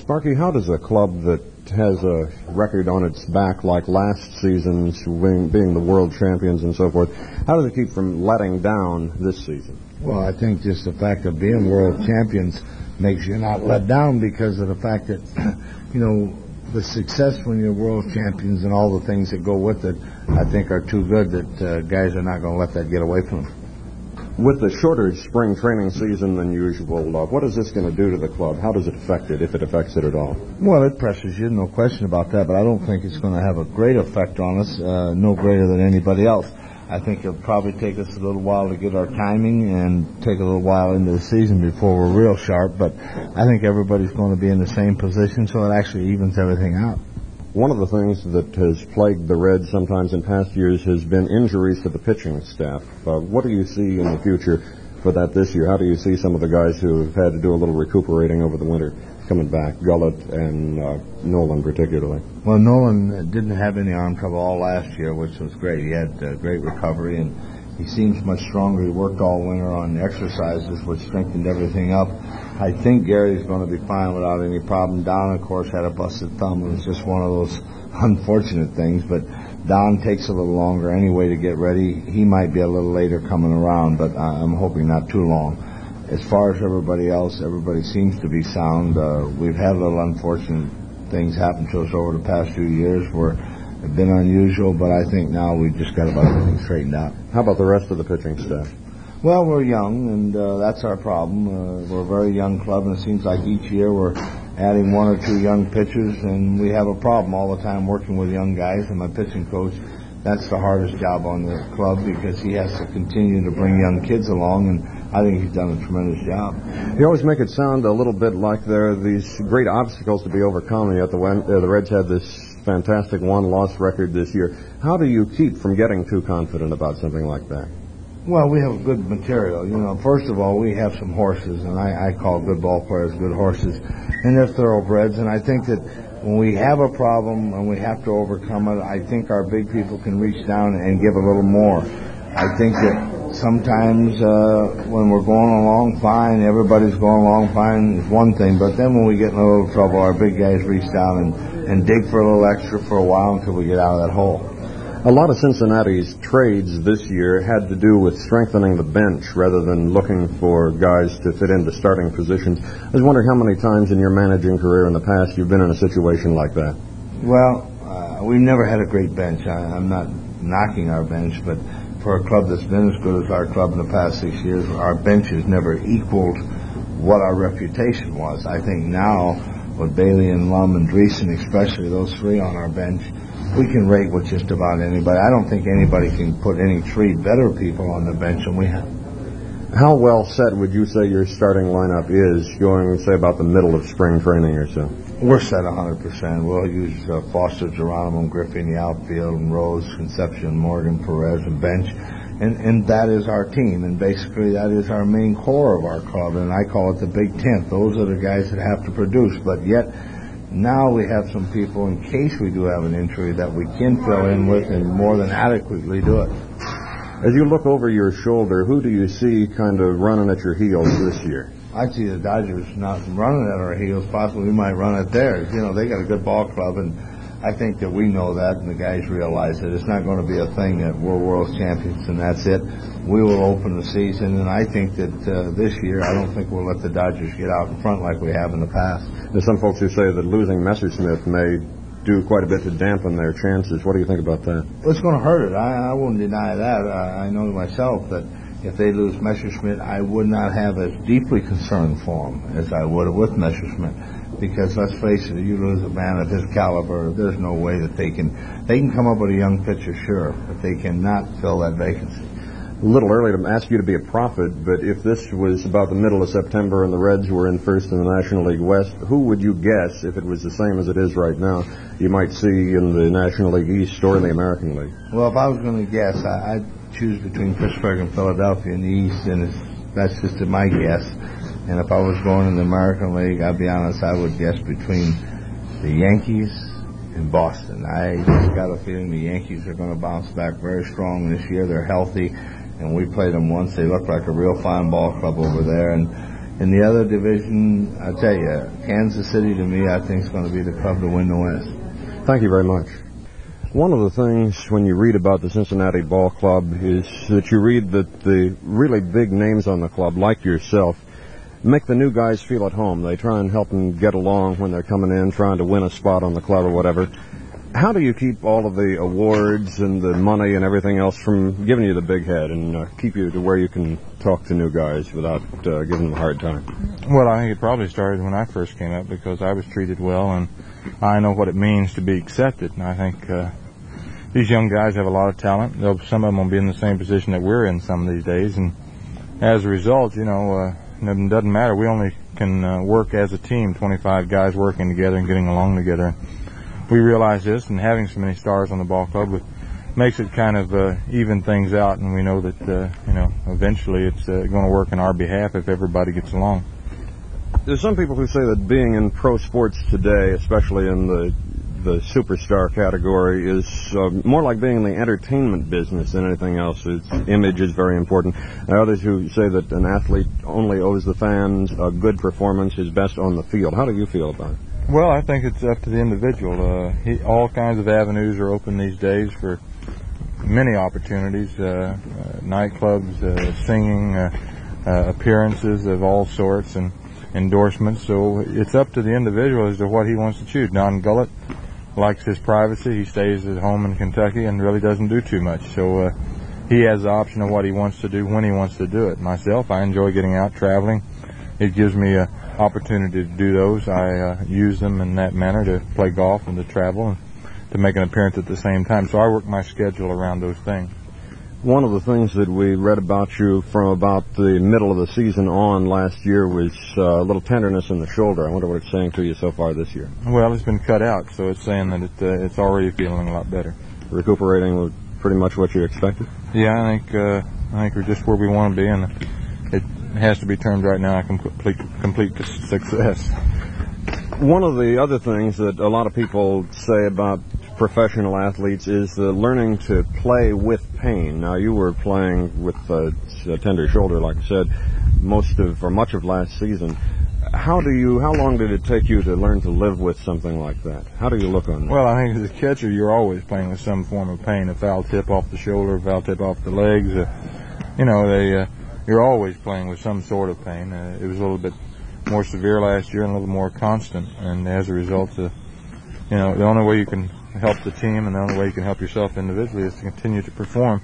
Sparky, how does a club that has a record on its back like last season's, being the world champions and so forth, how does it keep from letting down this season? Well, I think just the fact of being world champions makes you not let down because of the fact that, the success when you're world champions and all the things that go with it, I think are too good that guys are not going to let that get away from them. With the shorter spring training season than usual, what is this going to do to the club? How does it affect it, if it affects it at all? Well, it pressures you, no question about that, but I don't think it's going to have a great effect on us, no greater than anybody else. I think it'll probably take us a little while to get our timing and take a little while into the season before we're real sharp, but I think everybody's going to be in the same position, so it actually evens everything out. One of the things that has plagued the Reds sometimes in past years has been injuries to the pitching staff. What do you see in the future for that this year? How do you see some of the guys who have had to do a little recuperating over the winter coming back, Gullett and Nolan particularly? Well, Nolan didn't have any arm trouble all last year, which was great. He had great recovery, and he seems much stronger. He worked all winter on exercises, which strengthened everything up. I think Gary's going to be fine without any problem. Don, of course, had a busted thumb. It was just one of those unfortunate things, but Don takes a little longer anyway to get ready. He might be a little later coming around, but I'm hoping not too long. As far as everybody else, everybody seems to be sound. We've had little unfortunate things happen to us over the past few years where have been unusual, but I think now we've just got about everything straightened out. How about the rest of the pitching staff? Well, we're young, and that's our problem. We're a very young club, and it seems like each year we're adding one or two young pitchers, and we have a problem all the time working with young guys. And my pitching coach, that's the hardest job on the club because he has to continue to bring young kids along, and I think he's done a tremendous job. You always make it sound a little bit like there are these great obstacles to be overcome, yet the Reds had this fantastic one-loss record this year. How do you keep from getting too confident about something like that? Well, we have good material. First of all, we have some horses, and I call good ball players good horses, and they're thoroughbreds, and I think that when we have a problem and we have to overcome it, I think our big people can reach down and give a little more. I think that sometimes when we're going along fine, everybody's going along fine is one thing, but then when we get in a little trouble, our big guys reach down and dig for a little extra for a while until we get out of that hole. A lot of Cincinnati's trades this year had to do with strengthening the bench rather than looking for guys to fit into starting positions. I was wondering how many times in your managing career in the past you've been in a situation like that. Well, we've never had a great bench. I'm not knocking our bench, but for a club that's been as good as our club in the past 6 years, our bench has never equaled what our reputation was. I think now, with Bailey and Lum and Dreesen, especially those three on our bench, we can rate with just about anybody. I don't think anybody can put any three better people on the bench than we have. How well set would you say your starting lineup is going, say, about the middle of spring training or so? We're set 100%. We'll use Foster, Geronimo, Griffey in the outfield, and Rose, Concepcion, Morgan, Perez, and bench. And that is our team, and basically that is our main core of our club, and I call it the Big Tent. Those are the guys that have to produce, but yet now we have some people, in case we do have an injury, that we can fill in with and more than adequately do it. As you look over your shoulder, who do you see kind of running at your heels this year? I see the Dodgers not running at our heels. Possibly we might run at theirs. They got a good ball club, and I think that we know that, and the guys realize that it's not going to be a thing that we're world champions and that's it. We will open the season, and I think that this year, I don't think we'll let the Dodgers get out in front like we have in the past. There's some folks who say that losing Messersmith may do quite a bit to dampen their chances. What do you think about that? Well, it's going to hurt it. I wouldn't deny that. I know myself that if they lose Messerschmitt, I would not have as deeply concerned for them as I would with Messerschmitt. Because let's face it, you lose a man of his caliber, there's no way that they can come up with a young pitcher, sure, but they cannot fill that vacancy. A little early to ask you to be a prophet, but if this was about the middle of September and the Reds were in first in the National League West, who would you guess, if it was the same as it is right now, you might see in the National League East or in the American League? Well, if I was going to guess, I'd choose between Pittsburgh and Philadelphia in the East, and that's just my guess. And if I was going in the American League, I'll be honest, I would guess between the Yankees and Boston. I just got a feeling the Yankees are going to bounce back very strong this year. They're healthy, and we played them once. They look like a real fine ball club over there. And, In the other division, I tell you, Kansas City to me, I think is going to be the club to win the West. Thank you very much. One of the things when you read about the Cincinnati Ball Club is that you read that the really big names on the club, like yourself, make the new guys feel at home. They try and help them get along when they're coming in, trying to win a spot on the club or whatever. How do you keep all of the awards and the money and everything else from giving you the big head and keep you to where you can talk to new guys without giving them a hard time? Well, I think it probably started when I first came up because I was treated well, and I know what it means to be accepted. And I think these young guys have a lot of talent. Some of them will be in the same position that we're in some of these days, and as a result, it doesn't matter. We only can work as a team, 25 guys working together and getting along together. We realize this, and having so many stars on the ball club makes it kind of even things out, and we know that eventually it's going to work in our behalf if everybody gets along. There's some people who say that being in pro sports today, especially in the superstar category, is more like being in the entertainment business than anything else. Its image is very important. There are others who say that an athlete only owes the fans a good performance, his best on the field. How do you feel about it? Well, I think it's up to the individual. All kinds of avenues are open these days for many opportunities, nightclubs, singing, appearances of all sorts, and endorsements. So it's up to the individual as to what he wants to choose. Don Gullett likes his privacy. He stays at home in Kentucky and really doesn't do too much. So he has the option of what he wants to do when he wants to do it. Myself, I enjoy getting out, traveling. It gives me a opportunity to do those. I use them in that manner to play golf and to travel and to make an appearance at the same time. So I work my schedule around those things. One of the things that we read about you from about the middle of the season on last year was a little tenderness in the shoulder. I wonder what it's saying to you so far this year. Well, it's been cut out, so it's saying that it's already feeling a lot better. Recuperating with pretty much what you expected? Yeah, I think we're just where we want to be, and it has to be termed right now a complete success. One of the other things that a lot of people say about professional athletes is the learning to play with pain. Now, you were playing with a tender shoulder, like I said, much of last season. How long did it take you to learn to live with something like that? How do you look on that? Well, I think as a catcher, you're always playing with some form of pain. A foul tip off the shoulder, a foul tip off the legs. You're always playing with some sort of pain. It was a little bit more severe last year and a little more constant. And as a result, the only way you can help the team and the only way you can help yourself individually is to continue to perform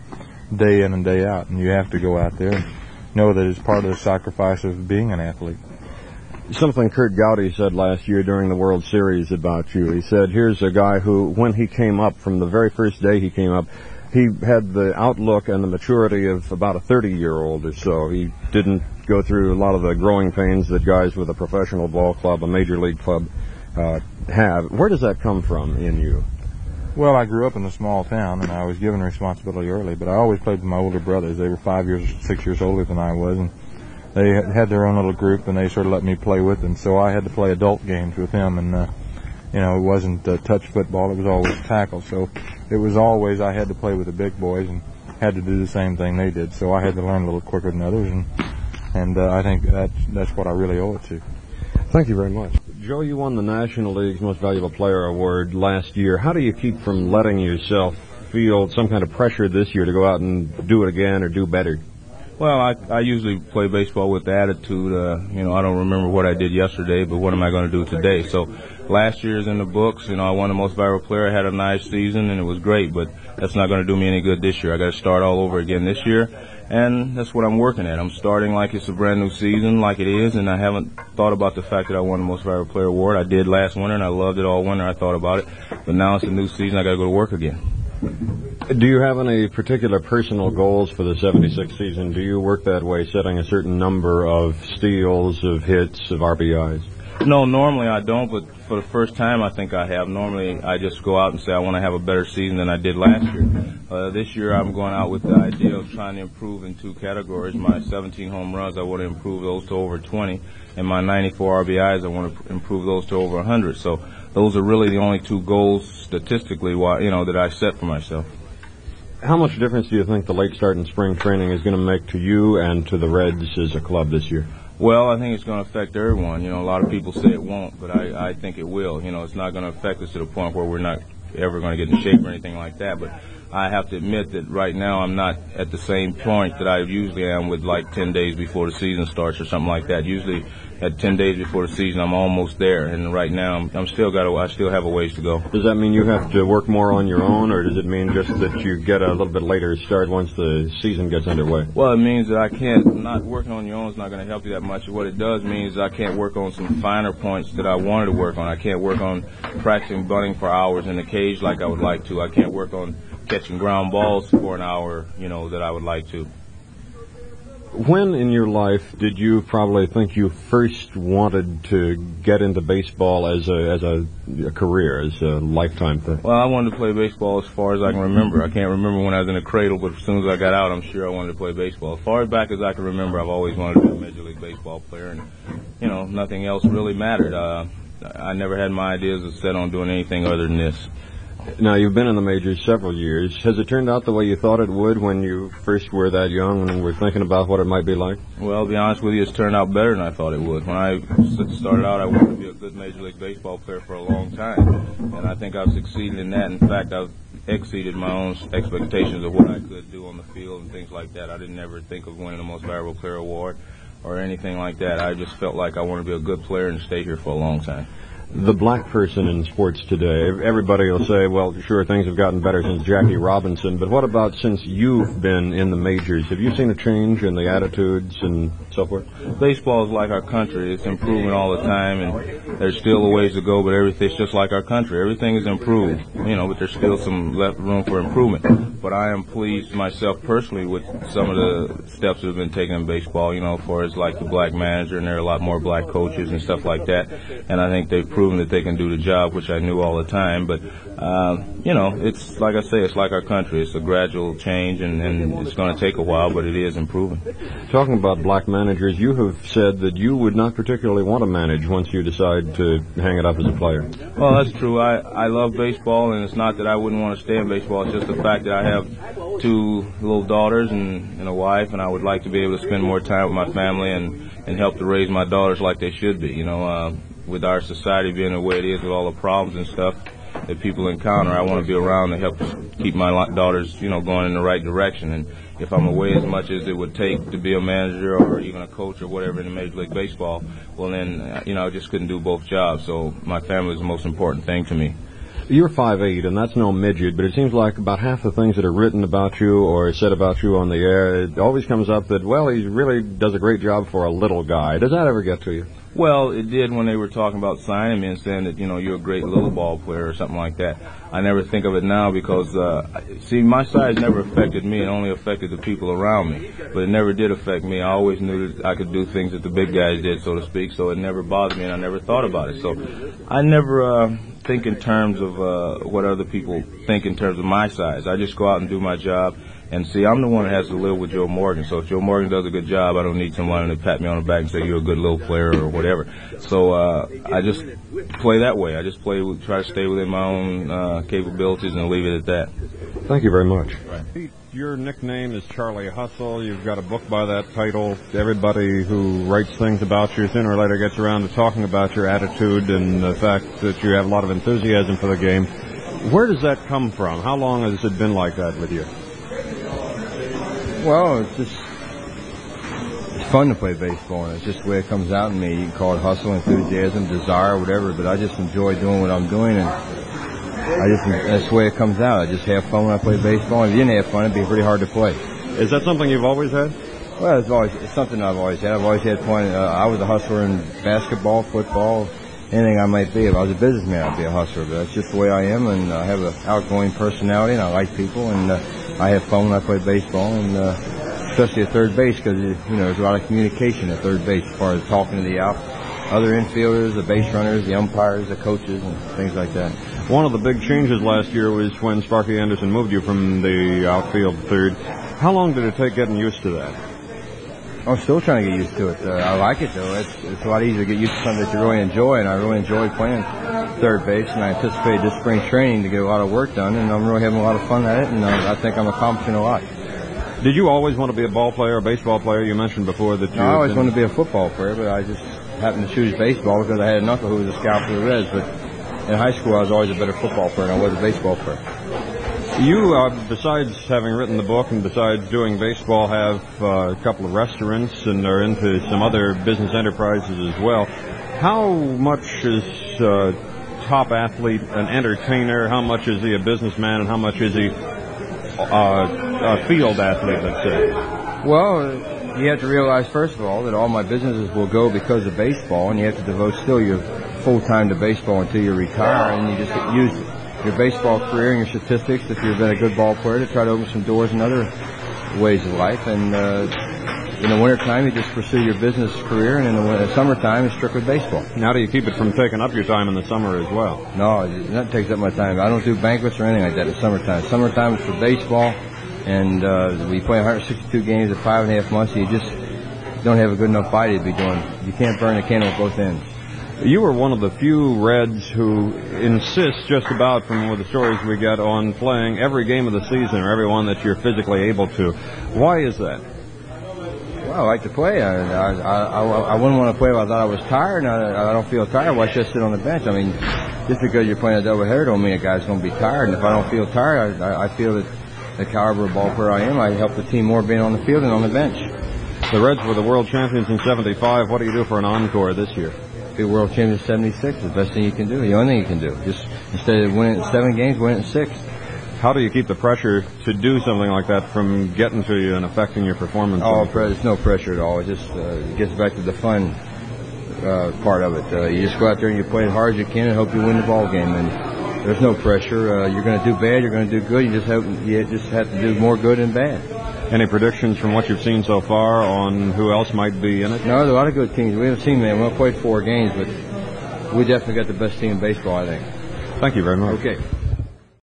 day in and day out. And you have to go out there and know that it's part of the sacrifice of being an athlete. Something Kurt Gowdy said last year during the World Series about you. He said, here's a guy who, when he came up, from the very first day he came up, he had the outlook and the maturity of about a 30-year-old or so. He didn't go through a lot of the growing pains that guys with a professional ball club, a major league club, have. Where does that come from in you? Well, I grew up in a small town, and I was given responsibility early, but I always played with my older brothers. They were 6 years older than I was, and they had their own little group, and they sort of let me play with them. So I had to play adult games with them, and it wasn't touch football. It was always tackle. So it was always I had to play with the big boys and had to do the same thing they did. So I had to learn a little quicker than others, and I think that's what I really owe it to. Thank you very much. Joe, you won the National League's Most Valuable Player Award last year. How do you keep from letting yourself feel some kind of pressure this year to go out and do it again or do better? Well, I usually play baseball with the attitude, I don't remember what I did yesterday, but what am I going to do today? So last year's in the books. I won the Most Valuable Player. I had a nice season, and it was great, but that's not going to do me any good this year. I got to start all over again this year, and that's what I'm working at. I'm starting like it's a brand new season, like it is, and I haven't thought about the fact that I won the Most Valuable Player award. I did last winter, and I loved it all winter. I thought about it, but now it's a new season. I got to go to work again. Do you have any particular personal goals for the 76 season? Do you work that way, setting a certain number of steals, of hits, of RBIs? No, normally I don't, but for the first time I think I have. Normally I just go out and say I want to have a better season than I did last year. This year I'm going out with the idea of trying to improve in two categories. My 17 home runs, I want to improve those to over 20, and my 94 RBIs, I want to improve those to over 100. So those are really the only two goals statistically, that I set for myself. How much difference do you think the late start in spring training is going to make to you and to the Reds as a club this year? Well, I think it's going to affect everyone. A lot of people say it won't, but I think it will. It's not going to affect us to the point where we're not ever going to get in shape or anything like that. But I have to admit that right now I'm not at the same point that I usually am with like 10 days before the season starts or something like that. Usually at 10 days before the season I'm almost there, and right now I still have a ways to go. Does that mean you have to work more on your own, or does it mean just that you get a little bit later start once the season gets underway? Well, it means that not working on your own is not going to help you that much. What it does mean is I can't work on some finer points that I wanted to work on. I can't work on practicing bunting for hours in the cage like I would like to. I can't work on catching ground balls for an hour, that I would like to. When in your life did you probably think you first wanted to get into baseball as a career, as a lifetime thing? Well, I wanted to play baseball as far as I can remember. I can't remember when I was in a cradle, but as soon as I got out, I'm sure I wanted to play baseball. As far back as I can remember, I've always wanted to be a Major League Baseball player, and, nothing else really mattered. I never had my ideas set on doing anything other than this. Now, you've been in the majors several years. Has it turned out the way you thought it would when you first were that young and were thinking about what it might be like? Well, to be honest with you, it's turned out better than I thought it would. When I started out, I wanted to be a good Major League Baseball player for a long time, and I think I've succeeded in that. In fact, I've exceeded my own expectations of what I could do on the field and things like that. I didn't ever think of winning the Most Valuable Player award or anything like that. I just felt like I wanted to be a good player and stay here for a long time. The black person in sports today, everybody will say, well, sure, things have gotten better since Jackie Robinson, but what about since you've been in the majors? Have you seen a change in the attitudes and so forth? Baseball is like our country. It's improving all the time, and there's still a ways to go, but everything's just like our country. Everything is improved, but there's still some left room for improvement. But I am pleased myself personally with some of the steps that have been taken in baseball, as far as like the black manager, and there are a lot more black coaches and stuff like that, and I think they've proven that they can do the job, which I knew all the time. But it's like I say, it's like our country. It's a gradual change, and it's going to take a while, but it is improving. Talking about black managers, you have said that you would not particularly want to manage once you decide to hang it up as a player. Well, that's true. I love baseball, and it's not that I wouldn't want to stay in baseball. It's just the fact that I have 2 little daughters and a wife, and I would like to be able to spend more time with my family and help to raise my daughters like they should be. With our society being the way it is, with all the problems and stuff that people encounter, I want to be around to help keep my daughters, going in the right direction. And if I'm away as much as it would take to be a manager or even a coach or whatever in the Major League Baseball, well then, I just couldn't do both jobs. So my family is the most important thing to me. You're 5'8", and that's no midget, but it seems like about half the things that are written about you or said about you on the air, it always comes up that, well, he really does a great job for a little guy. Does that ever get to you? Well, it did when they were talking about signing me and saying that, you're a great little ball player or something like that. I never think of it now because, my size never affected me. It only affected the people around me. But it never did affect me. I always knew that I could do things that the big guys did, so to speak, so it never bothered me, and I never thought about it. So I never think in terms of what other people think in terms of my size. I just go out and do my job. And see, I'm the one that has to live with Joe Morgan. So if Joe Morgan does a good job, I don't need someone to pat me on the back and say you're a good little player or whatever. So I just play that way. I just try to stay within my own capabilities and leave it at that. Thank you very much. Right. Your nickname is Charlie Hustle. You've got a book by that title. Everybody who writes things about you sooner or later gets around to talking about your attitude and the fact that you have a lot of enthusiasm for the game. Where does that come from? How long has it been like that with you? Well, it's fun to play baseball, and it's just the way it comes out in me. You can call it hustle, enthusiasm, desire, whatever, but I just enjoy doing what I'm doing, and that's the way it comes out. I just have fun when I play baseball, and if you didn't have fun, it'd be pretty hard to play. Is that something you've always had? Well, it's something I've always had. I've always had fun. I was a hustler in basketball, football, anything I might be. If I was a businessman, I'd be a hustler, but that's just the way I am, and I have an outgoing personality, and I like people, and I have fun when I play baseball, and especially at third base because, there's a lot of communication at third base as far as talking to the other infielders, the base runners, the umpires, the coaches, and things like that. One of the big changes last year was when Sparky Anderson moved you from the outfield third. How long did it take getting used to that? I'm still trying to get used to it. I like it, though. It's a lot easier to get used to something that you really enjoy, and I really enjoy playing third base, and I anticipate this spring training to get a lot of work done, and I'm really having a lot of fun at it, and I think I'm accomplishing a lot. Did you always want to be a ball player, a baseball player? You mentioned before that you... No, I always wanted to be a football player, but I just happened to choose baseball because I had an uncle who was a scout for the Reds. But in high school, I was always a better football player than I was a baseball player. You, besides having written the book and besides doing baseball, have a couple of restaurants and are into some other business enterprises as well. How much is top athlete an entertainer? How much is he a businessman? And how much is he a field athlete, let's say? Well, you have to realize, first of all, that all my businesses will go because of baseball, and you have to devote still your full time to baseball until you retire, and you just use your baseball career and your statistics, if you've been a good ball player, to try to open some doors in other ways of life. And in the wintertime, you just pursue your business career, and in the summertime, it's strictly baseball. And how do you keep it from taking up your time in the summer as well? No, that takes up my time. I don't do banquets or anything like that in the summertime. Summertime is for baseball, and we play 162 games in 5.5 months, and you just don't have a good enough body to be doing. You can't burn the candle at both ends. You were one of the few Reds who insist, just about from the stories we get, on playing every game of the season or every one that you're physically able to. Why is that? Well, I like to play. I wouldn't want to play if I thought I was tired, and I don't feel tired. Why should I sit on the bench? I mean, just because you're playing a doubleheader don't mean a guy's going to be tired. And if I don't feel tired, I feel that the caliber of ball player I am, I help the team more being on the field than on the bench. The Reds were the world champions in '75. What do you do for an encore this year? Be world champion in '76 is the best thing you can do. The only thing you can do. Just instead of winning 7 games, win it in 6. How do you keep the pressure to do something like that from getting to you and affecting your performance? Oh, there's no pressure at all. It just gets back to the fun part of it. You just go out there and you play as hard as you can and hope you win the ball game. And there's no pressure. You're going to do bad. You're going to do good. You just have to do more good than bad. Any predictions from what you've seen so far on who else might be in it? No, there's a lot of good teams. We haven't seen them. We only played 4 games, but we definitely got the best team in baseball, I think. Thank you very much. Okay.